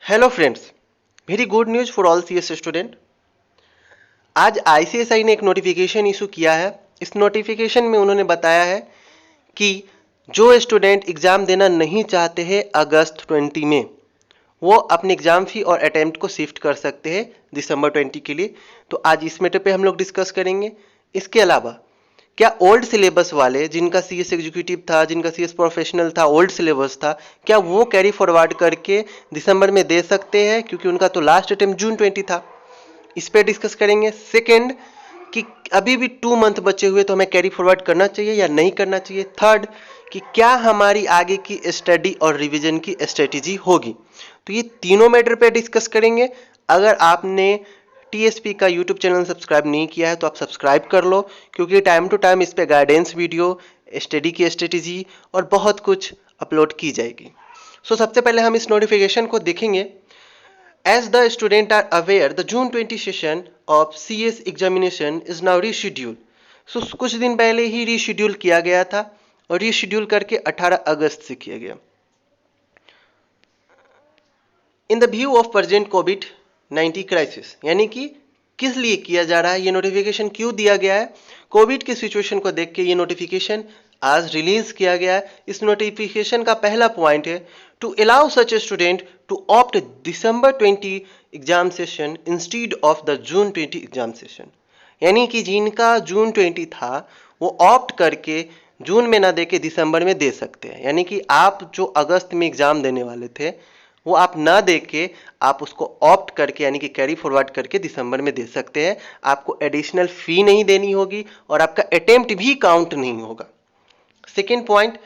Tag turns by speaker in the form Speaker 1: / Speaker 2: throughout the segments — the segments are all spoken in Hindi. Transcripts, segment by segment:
Speaker 1: Hello friends, very good news for all CS student. आज आईसीएसआई ने एक नोटिफिकेशन इशू किया है। इस नोटिफिकेशन में उन्होंने बताया है कि जो स्टूडेंट एग्ज़ाम देना नहीं चाहते हैं अगस्त 20 में, वो अपने एग्ज़ाम फी और अटेम्प्ट को शिफ्ट कर सकते हैं दिसंबर 20 के लिए। तो आज इस मैटर पे हम लोग डिस्कस करेंगे। इसके अलावा क्या ओल्ड सिलेबस वाले जिनका सीएस एग्जीक्यूटिव था, जिनका सीएस प्रोफेशनल था, ओल्ड सिलेबस था, क्या वो कैरी फॉरवर्ड करके दिसंबर में दे सकते हैं, क्योंकि उनका तो लास्ट अटेम्प्ट जून 20 था। इस पे डिस्कस करेंगे। सेकंड, कि अभी भी 2 मंथ बचे हुए तो हमें कैरी फॉरवर्ड करना चाहिए या नहीं करना चाहिए। थर्ड, कि क्या हमारी आगे की स्टडी और रिवीजन की स्ट्रेटेजी होगी। तो ये तीनों मैटर पे डिस्कस करेंगे। अगर आपने टीएसपी का यूट्यूब चैनल सब्सक्राइब नहीं किया है तो आप सब्सक्राइब कर लो, क्योंकि टाइम टू टाइम इस पे गाइडेंस वीडियो, स्टडी की स्ट्रेटेजी और बहुत कुछ अपलोड की जाएगी। सो सबसे पहले हम इस नोटिफिकेशन को देखेंगे। As the students are aware, the June 20 session of CS examination is now rescheduled. So कुछ दिन पहले ही रीशेड्यूल किया गया था और रीशेड्यूल करके 18 अगस्त से किया गया। In the view of present covid crisis, यानी कि किस लिए किया जा रहा है, ये नोटिफिकेशन क्यों दिया गया है, कोविड की सिचुएशन को देख के ये नोटिफिकेशन आज रिलीज किया गया है। इस नोटिफिकेशन का पहला पॉइंट है to allow such a student to opt December 20 exam session instead of the June 20 exam session, यानी कि जिनका जून 20 था वो ऑप्ट करके जून में ना दे के दिसंबर में दे सकते हैं। यानी कि आप जो अगस्त में एग्जाम देने वाले थे वो आप ना दे के आप उसको ऑप्ट करके यानी कि कैरी फॉरवर्ड करके दिसंबर में दे सकते हैं। आपको एडिशनल फी नहीं देनी होगी और आपका अटेम्प्ट भी काउंट नहीं होगा। Second point,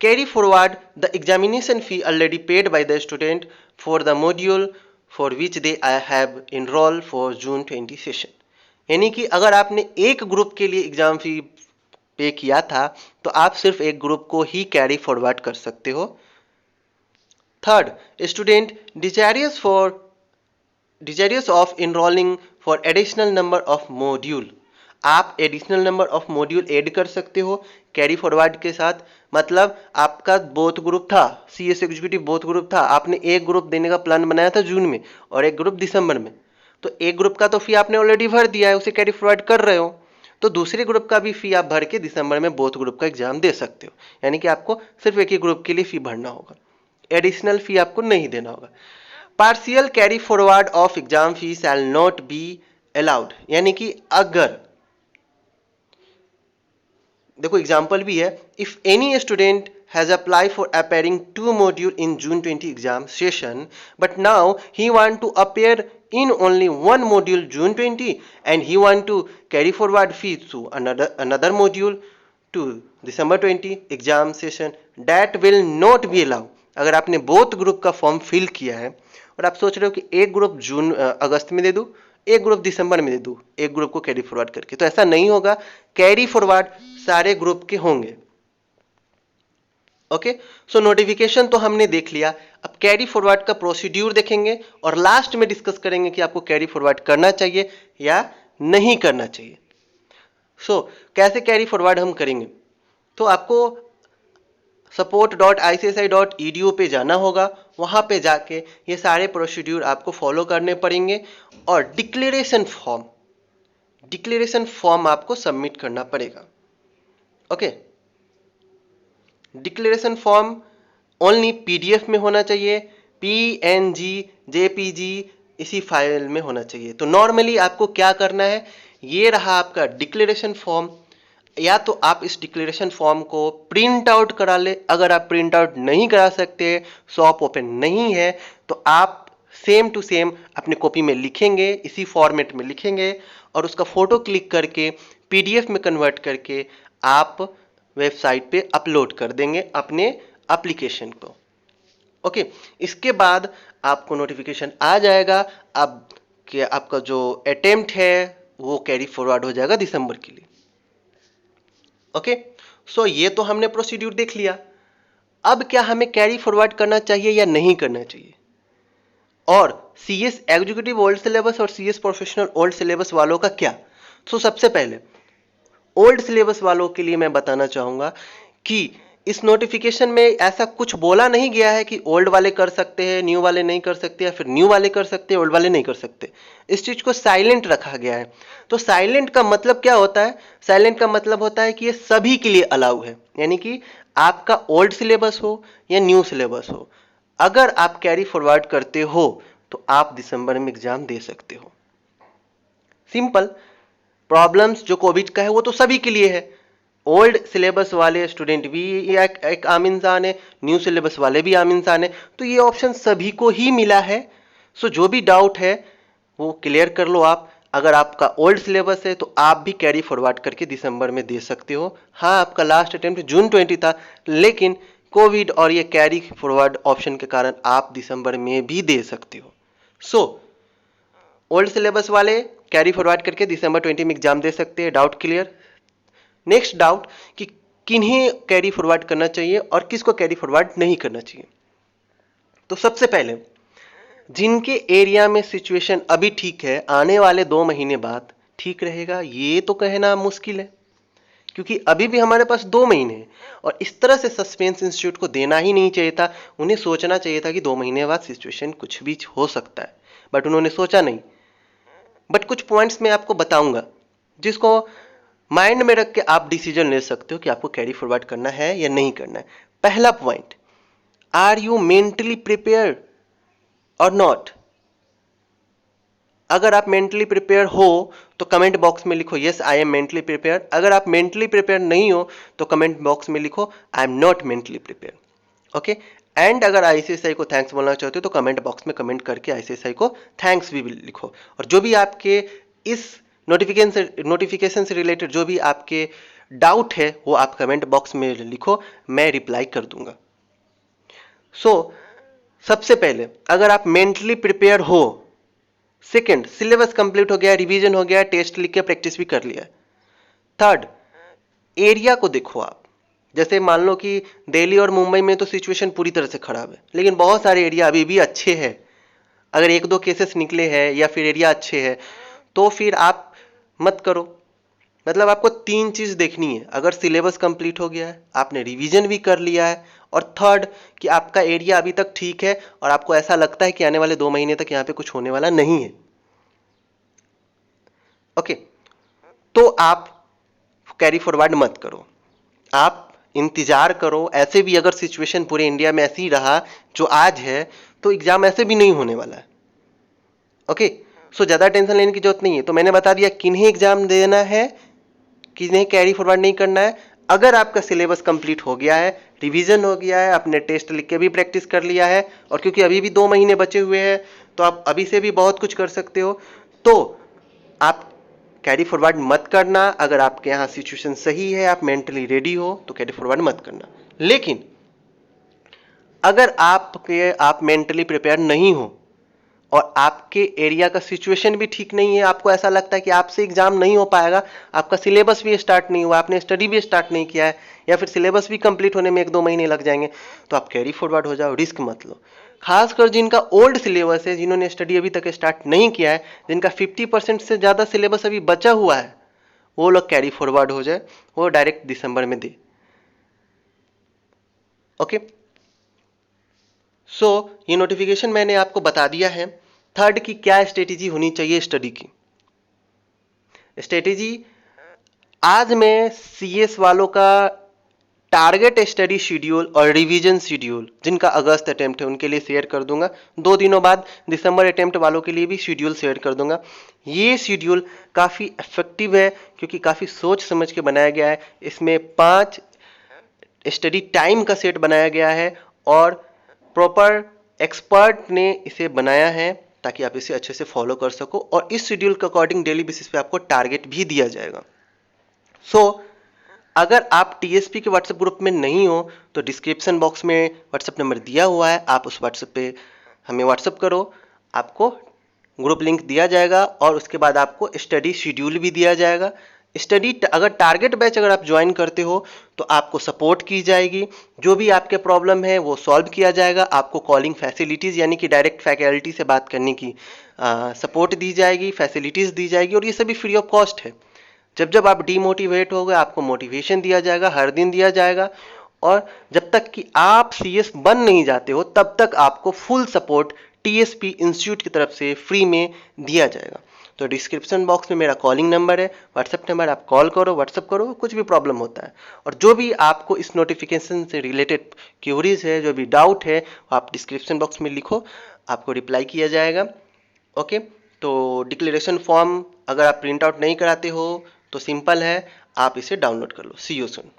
Speaker 1: carry forward the examination fee already paid by the student for the module for which they I have enroll for June 20 session, यानी कि अगर आपने एक ग्रुप के लिए एग्जाम फी पे किया था तो आप सिर्फ एक ग्रुप को ही कैरी फॉरवर्ड कर सकते हो। Third, student desirous of enrolling for additional number of module, आप additional number of module add कर सकते हो कैरी फॉरवर्ड के साथ। मतलब आपका बोथ ग्रुप था, सीएस एग्जीक्यूटिव बोथ ग्रुप था, आपने एक ग्रुप देने का प्लान बनाया था जून में और एक ग्रुप दिसंबर में, तो एक ग्रुप का तो फी आपने ऑलरेडी भर दिया है, उसे कैरी फॉरवर्ड कर रहे हो, तो दूसरे ग्रुप का भी फी आप भर के दिसंबर में बोथ ग्रुप का एग्जाम दे सकते हो। यानी कि आपको सिर्फ एक ही ग्रुप के लिए फी भरना होगा, एडिशनल फी आपको नहीं देना होगा। Partial carry forward of exam fee shall not be allowed, यानी कि अगर, देखो एग्जाम्पल भी है, if any student has apply for appearing 2 module in June 20 exam session but now he want to appear in only one module June 20 and he want to carry forward fee to another module to December 20 exam session, that will not be allowed। अगर आपने बोथ ग्रुप का फॉर्म फिल किया है और आप सोच रहे हो कि एक ग्रुप अगस्त में दे दूं, एक ग्रुप दिसंबर में दे दूं, एक ग्रुप को कैरी फॉरवर्ड करके, तो ऐसा नहीं होगा। कैरी फॉरवर्ड सारे ग्रुप के होंगे। ओके, सो नोटिफिकेशन तो हमने देख लिया। अब कैरी फॉरवर्ड का प्रोसीड्यूर देखेंगे और लास्ट में डिस्कस करेंगे कि आपको कैरी फॉरवर्ड करना चाहिए या नहीं करना चाहिए। सो कैसे कैरी फॉरवर्ड हम करेंगे, तो आपको support.icsi.edu पे जाना होगा। वहां पे जाके ये सारे प्रोसीड्यूर आपको फॉलो करने पड़ेंगे और डिक्लेरेशन फॉर्म आपको सबमिट करना पड़ेगा। Okay, declaration form only PDF में होना चाहिए, पीएनजी, जेपीजी इसी फाइल में होना चाहिए। तो नॉर्मली आपको क्या करना है, ये रहा आपका डिक्लेरेशन फॉर्म, या तो आप इस डिक्लेरेशन फॉर्म को प्रिंट आउट करा ले। अगर आप प्रिंट आउट नहीं करा सकते, शॉप ओपन नहीं है, तो आप सेम टू सेम अपने कॉपी में लिखेंगे, इसी फॉर्मेट में लिखेंगे और उसका फोटो क्लिक करके पीडीएफ में कन्वर्ट करके आप वेबसाइट पे अपलोड कर देंगे अपने एप्लीकेशन को। ओके, इसके बाद आपको नोटिफिकेशन आ जाएगा अब कि आपका जो अटेम्प्ट है वो कैरी फॉरवर्ड हो जाएगा दिसंबर के लिए। ओके, सो ये तो हमने प्रोसीड्यूर देख लिया। अब क्या हमें कैरी फॉरवर्ड करना चाहिए या नहीं करना चाहिए, और सीएस एग्जीक्यूटिव ओल्ड सिलेबस और सीएस प्रोफेशनल ओल्ड सिलेबस वालों का क्या। तो सबसे पहले ओल्ड सिलेबस वालों के लिए मैं बताना चाहूंगा कि इस नोटिफिकेशन में ऐसा कुछ बोला नहीं गया है कि ओल्ड वाले कर सकते हैं, न्यू वाले नहीं कर सकते, या फिर न्यू वाले कर सकते हैं, ओल्ड वाले नहीं कर सकते। इस चीज को साइलेंट रखा गया है। तो साइलेंट का मतलब क्या होता है? साइलेंट का मतलब होता है कि ये सभी के लिए अलाउ है, यानी कि आपका ओल्ड सिलेबस हो या न्यू सिलेबस हो, अगर आप कैरी फॉरवर्ड करते हो तो आप दिसंबर में एग्जाम दे सकते हो। सिंपल। प्रॉब्लम्स जो कोविड का है वो तो सभी के लिए है। ओल्ड सिलेबस वाले स्टूडेंट भी एक आम इंसान है, न्यू सिलेबस वाले भी आम इंसान है, तो ये ऑप्शन सभी को ही मिला है। सो जो भी डाउट है वो क्लियर कर लो आप। अगर आपका ओल्ड सिलेबस है तो आप भी कैरी फॉरवर्ड करके दिसंबर में दे सकते हो। हाँ, आपका लास्ट अटेम्प्ट जून 20 था, लेकिन कोविड और ये कैरी फॉरवर्ड ऑप्शन के कारण आप दिसंबर में भी दे सकते हो। सो ओल्ड सिलेबस वाले कैरी फॉरवर्ड करके दिसंबर 20 में एग्जाम दे सकते हैं। Doubt clear? नेक्स्ट डाउट कि किन्हें कैरी फॉरवर्ड करना चाहिए और किसको कैरी फॉरवर्ड नहीं करना चाहिए। तो सबसे पहले जिनके एरिया में सिचुएशन अभी ठीक है, आने वाले 2 महीने बाद ठीक रहेगा ये तो कहना मुश्किल है, क्योंकि अभी भी हमारे पास 2 महीने हैं और इस तरह से सस्पेंस इंस्टीट्यूट को देना ही नहीं चाहिए था। उन्हें सोचना चाहिए था कि 2 महीने बाद सिचुएशन कुछ भी हो सकता है, बट उन्होंने सोचा नहीं। बट कुछ पॉइंट्स मैं आपको बताऊंगा जिसको माइंड में रख के आप डिसीजन ले सकते हो कि आपको कैरी फॉरवर्ड करना है या नहीं करना है। पहला point, are you mentally prepared और नॉट? अगर आप मेंटली प्रिपेयर हो तो कमेंट बॉक्स में लिखो yes I am mentally prepare. अगर आप मेंटली प्रिपेयर नहीं हो तो कमेंट बॉक्स में लिखो I am not mentally prepare. Okay. And अगर आईसीएसआई को थैंक्स बोलना चाहते हो तो कमेंट बॉक्स में कमेंट करके आईसीएसआई को थैंक्स भी लिखो। और जो भी आपके इस नोटिफिकेशन से रिलेटेड जो भी आपके डाउट है वो आप कमेंट बॉक्स में लिखो, मैं रिप्लाई कर दूंगा। सो सबसे पहले अगर आप मेंटली प्रिपेयर हो, सेकंड सिलेबस कंप्लीट हो गया, रिवीजन हो गया, टेस्ट लिख के प्रैक्टिस भी कर लिया। थर्ड, एरिया को देखो आप। जैसे मान लो कि दिल्ली और मुंबई में तो सिचुएशन पूरी तरह से खराब है, लेकिन बहुत सारे एरिया अभी भी अच्छे हैं। अगर 1-2 केसेस निकले हैं या फिर एरिया अच्छे हैं तो फिर आप मत करो। मतलब आपको 3 चीज देखनी है। अगर सिलेबस कंप्लीट हो गया है, आपने रिवीजन भी कर लिया है, और थर्ड कि आपका एरिया अभी तक ठीक है और आपको ऐसा लगता है कि आने वाले 2 महीने तक यहाँ पे कुछ होने वाला नहीं है। ओके, तो आप कैरी फॉरवर्ड मत करो, आप इंतजार करो। ऐसे भी अगर सिचुएशन पूरे इंडिया में ऐसी ही रहा जो आज है तो एग्जाम ऐसे भी नहीं होने वाला है। ओके, सो ज्यादा टेंशन लेने की जरूरत नहीं है। तो मैंने बता दिया किन्हें एग्जाम देना है, किन्हें कैरी फॉरवर्ड नहीं करना है। अगर आपका सिलेबस कंप्लीट हो गया है, रिवीजन हो गया है, आपने टेस्ट लिख के भी प्रैक्टिस कर लिया है, और क्योंकि अभी भी 2 महीने बचे हुए हैं तो आप अभी से भी बहुत कुछ कर सकते हो, तो आप कैरी फॉरवर्ड मत करना। अगर आपके यहाँ सिचुएशन सही है, आप मेंटली रेडी हो तो कैरी फॉरवर्ड मत करना। लेकिन अगर आप मेंटली प्रिपेयर नहीं हो और आपके एरिया का सिचुएशन भी ठीक नहीं है, आपको ऐसा लगता है कि आपसे एग्जाम नहीं हो पाएगा, आपका सिलेबस भी स्टार्ट नहीं हुआ, आपने स्टडी भी स्टार्ट नहीं किया है, या फिर सिलेबस भी कंप्लीट होने में 1-2 महीने लग जाएंगे, तो आप कैरी फॉरवर्ड हो जाओ, रिस्क मत लो। खासकर जिनका ओल्ड सिलेबस है, जिन्होंने स्टडी अभी तक स्टार्ट नहीं किया है, जिनका 50% से ज़्यादा सिलेबस अभी बचा हुआ है, वो लोग कैरी फॉरवर्ड हो जाए, वो डायरेक्ट दिसंबर में दे। ओके, सो ये नोटिफिकेशन मैंने आपको बता दिया है। थर्ड की क्या स्ट्रेटेजी होनी चाहिए स्टडी की। स्ट्रेटेजी आज मैं सीएस वालों का टारगेट स्टडी शेड्यूल और रिवीजन शेड्यूल जिनका अगस्त अटेम्प्ट है उनके लिए शेयर कर दूंगा। 2 दिनों बाद दिसंबर अटेम्प्ट वालों के लिए भी शेड्यूल शेयर कर दूंगा। ये शेड्यूल काफ़ी इफेक्टिव है क्योंकि काफ़ी सोच समझ के बनाया गया है। इसमें 5 स्टडी टाइम का सेट बनाया गया है और प्रॉपर एक्सपर्ट ने इसे बनाया है ताकि आप इसे अच्छे से फॉलो कर सको, और इस शेड्यूल के अकॉर्डिंग डेली बेसिस पे आपको टारगेट भी दिया जाएगा। सो अगर आप टीएसपी के व्हाट्सएप ग्रुप में नहीं हो तो डिस्क्रिप्शन बॉक्स में व्हाट्सएप नंबर दिया हुआ है, आप उस व्हाट्सएप पे हमें व्हाट्सएप करो, आपको ग्रुप लिंक दिया जाएगा और उसके बाद आपको स्टडी शेड्यूल भी दिया जाएगा। स्टडी अगर टारगेट बैच अगर आप ज्वाइन करते हो तो आपको सपोर्ट की जाएगी, जो भी आपके प्रॉब्लम है वो सॉल्व किया जाएगा, आपको कॉलिंग फैसिलिटीज़ यानी कि डायरेक्ट फैकल्टी से बात करने की सपोर्ट दी जाएगी, फैसिलिटीज़ दी जाएगी, और ये सभी फ्री ऑफ कॉस्ट है। जब जब आप डीमोटिवेट हो गए आपको मोटिवेशन दिया जाएगा, हर दिन दिया जाएगा, और जब तक कि आप सीएस बन नहीं जाते हो तब तक आपको फुल सपोर्ट टीएसपी इंस्टीट्यूट की तरफ से फ्री में दिया जाएगा। तो डिस्क्रिप्शन बॉक्स में मेरा कॉलिंग नंबर है, व्हाट्सएप नंबर, आप कॉल करो, व्हाट्सएप करो, कुछ भी प्रॉब्लम होता है। और जो भी आपको इस नोटिफिकेशन से रिलेटेड क्यूरीज है, जो भी डाउट है, आप डिस्क्रिप्शन बॉक्स में लिखो, आपको रिप्लाई किया जाएगा। ओके, तो डिक्लेरेशन फॉर्म अगर आप प्रिंट आउट नहीं कराते हो तो सिंपल है, आप इसे डाउनलोड कर लो। सी यू सून।